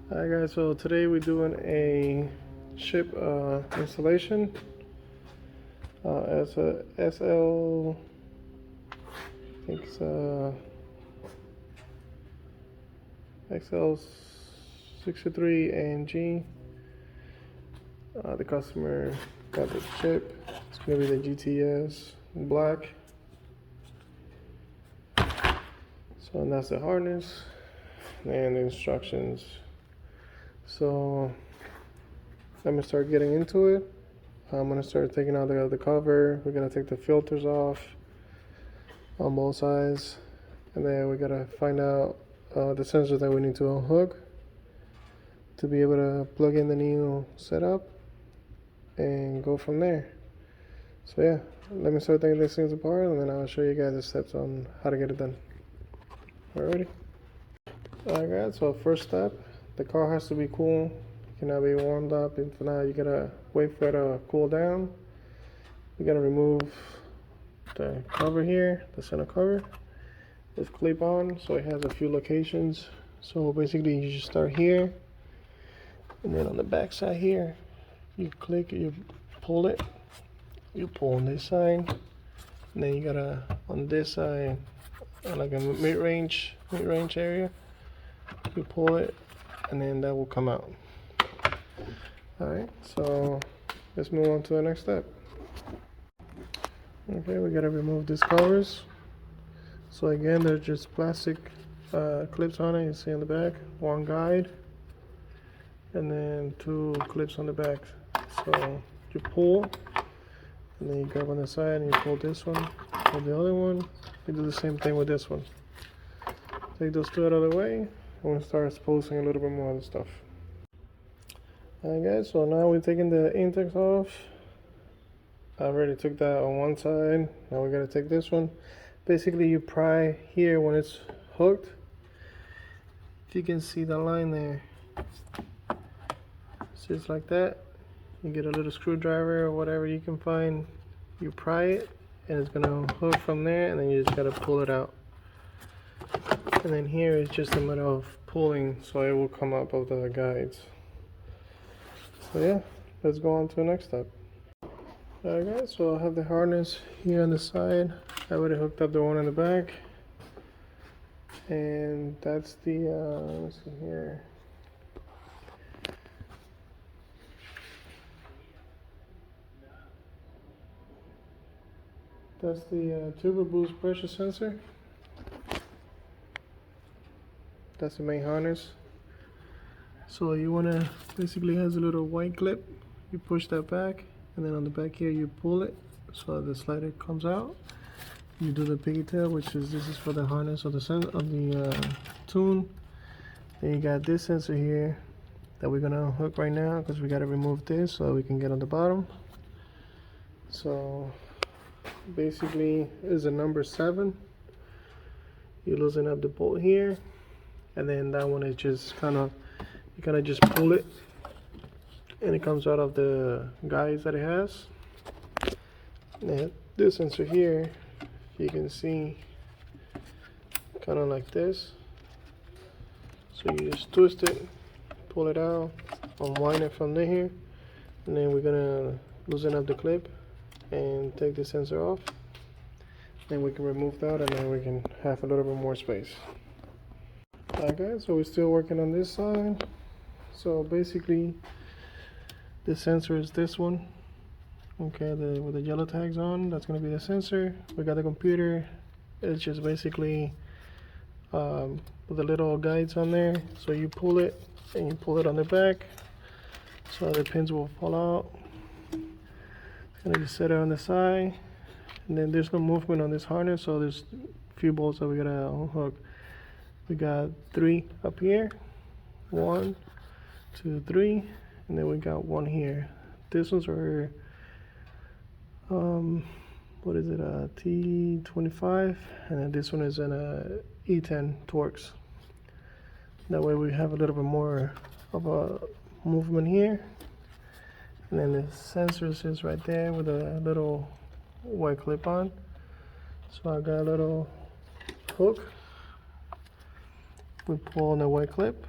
Alright guys, so today we're doing a ship installation. As a SL, I think it's XL63 ANG. The customer got the chip. It's gonna be the GTS in black. So and that's the harness and the instructions. So let me start getting into it. I'm gonna start taking out the cover. We're gonna take the filters off on both sides, and then we gotta find out the sensor that we need to unhook to be able to plug in the new setup and go from there. So yeah, let me start taking these things apart, and then I'll show you guys the steps on how to get it done. Alrighty. Alright guys, so first step, the car has to be cool. It cannot be warmed up. If not, you gotta wait for it to cool down. You gotta remove the cover here, the center cover. It's clip on, so it has a few locations. So basically you just start here, and then on the back side here, you click, you pull it, you pull on this side, and then you gotta, on this side, like a mid-range area, you pull it, and then that will come out. Alright, so let's move on to the next step. Okay, we gotta remove these covers. So again, they're just plastic clips on it. You see on the back, one guide, and then two clips on the back. So you pull, and then you grab on the side, and you pull this one, pull the other one. You do the same thing with this one. Take those two out of the way, and we'll start exposing a little bit more of the stuff. Alright guys, so now we're taking the intakes off. I already took that on one side. Now we gotta take this one. Basically you pry here when it's hooked. If you can see the line there, it's just like that. You get a little screwdriver or whatever you can find. You pry it, and it's gonna hook from there, and then you just gotta pull it out. And then here is just a matter of pulling, so it will come up of the guides. So yeah, let's go on to the next step. Alright guys, so I have the harness here on the side. I already hooked up the one in the back, and that's the let's see here. That's the turbo boost pressure sensor. That's the main harness. So you wanna, basically it has a little white clip. You push that back, and then on the back here you pull it so the slider comes out. You do the pigtail, which is, this is for the harness of the tune. Then you got this sensor here that we're gonna hook right now, because we gotta remove this so we can get on the bottom. So basically is a number 7. You loosen up the bolt here, and then that one is just you kind of just pull it, and it comes out of the guides that it has. And this sensor here, you can see, kind of like this. So you just twist it, pull it out, unwind it from there, and then we're gonna loosen up the clip and take the sensor off. Then we can remove that, and then we can have a little bit more space. Alright guys, so we're still working on this side. So basically the sensor is this one. Okay, with the yellow tags on, that's gonna be the sensor. We got the computer. It's just basically with the little guides on there. So you pull it, and you pull it on the back, so the pins will fall out. And then you set it on the side, and then there's no movement on this harness, so there's a few bolts that we gotta unhook. We got 3 up here, 1, 2, 3, and then we got 1 here. This one's our what is it, a T25, and then this one is an E10 Torx. That way we have a little bit more of a movement here. And then the sensor is right there with a little white clip on. So I got a little hook. We pull on the white clip,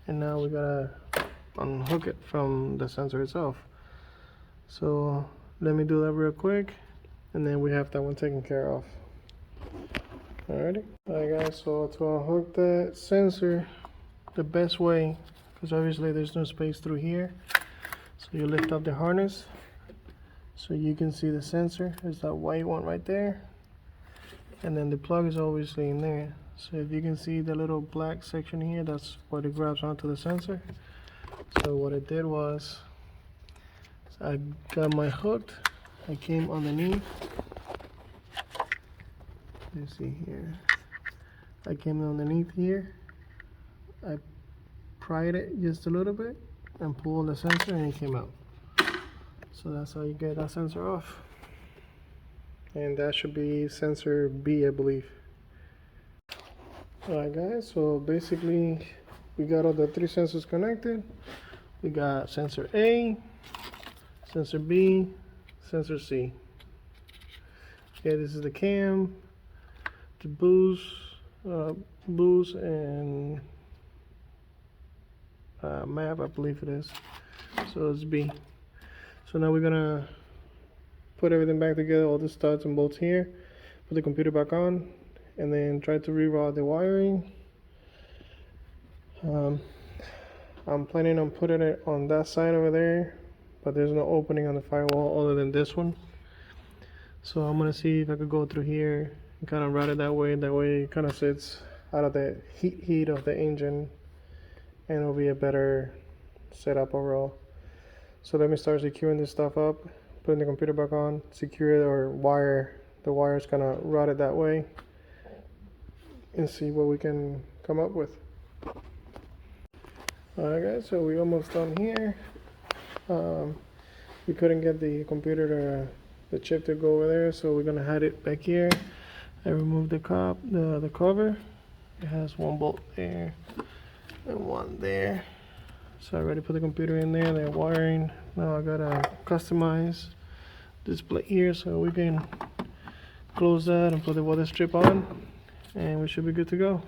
and now we gotta unhook it from the sensor itself. So let me do that real quick, and then we have that one taken care of. Alrighty. Alright guys, so to unhook that sensor the best way, because obviously there's no space through here, so you lift up the harness so you can see the sensor. There's that white one right there, and then the plug is obviously in there. So if you can see the little black section here, that's what it grabs onto the sensor. So what I did was I got my hooked, I came underneath. Let's see here. I came underneath here, I pried it just a little bit and pulled the sensor, and it came out. So that's how you get that sensor off. And that should be sensor B, I believe. Alright guys, so basically we got all the three sensors connected. We got sensor A, sensor B, sensor C. Okay, this is the cam, the boost and map, I believe it is. So it's B. So now we're gonna put everything back together, all the studs and bolts here, put the computer back on, and then try to reroute the wiring. I'm planning on putting it on that side over there, but there's no opening on the firewall other than this one. So I'm gonna see if I could go through here and kind of route it that way. That way it kind of sits out of the heat of the engine, and it'll be a better setup overall. So let me start securing this stuff up, putting the computer back on, secure it, or wire the wires kind of routed that way, and see what we can come up with. Alright guys, so we're almost done here. We couldn't get the computer the chip to go over there, so we're gonna hide it back here. I removed the cover. It has one bolt there and one there. So I already put the computer in there, the wiring. Now I gotta customize this plate here so we can close that and put the weather strip on, and we should be good to go.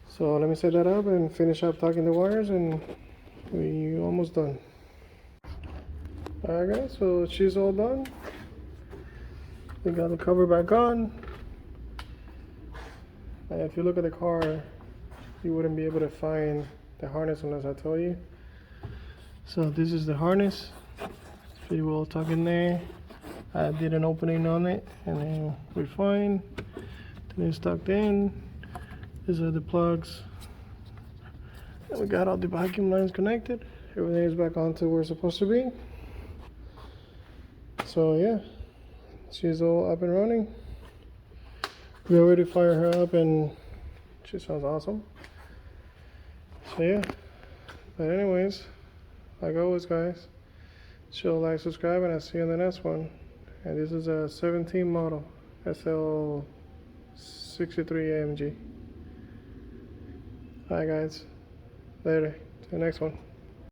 So let me set that up and finish up tucking the wires, and we almost done. Alright guys, so she's all done. We got the cover back on. If you look at the car, you wouldn't be able to find the harness unless I told you. So this is the harness. It's pretty well tucked in there. I did an opening on it, and then we're fine. Then it's tucked in. These are the plugs. And we got all the vacuum lines connected. Everything is back onto where it's supposed to be. So yeah, she's all up and running. We already fired her up, and she sounds awesome. So yeah, but anyways, like always guys, show, like, subscribe, and I'll see you in the next one. And this is a 17 model SL63 AMG. Alright guys, later, to the next one.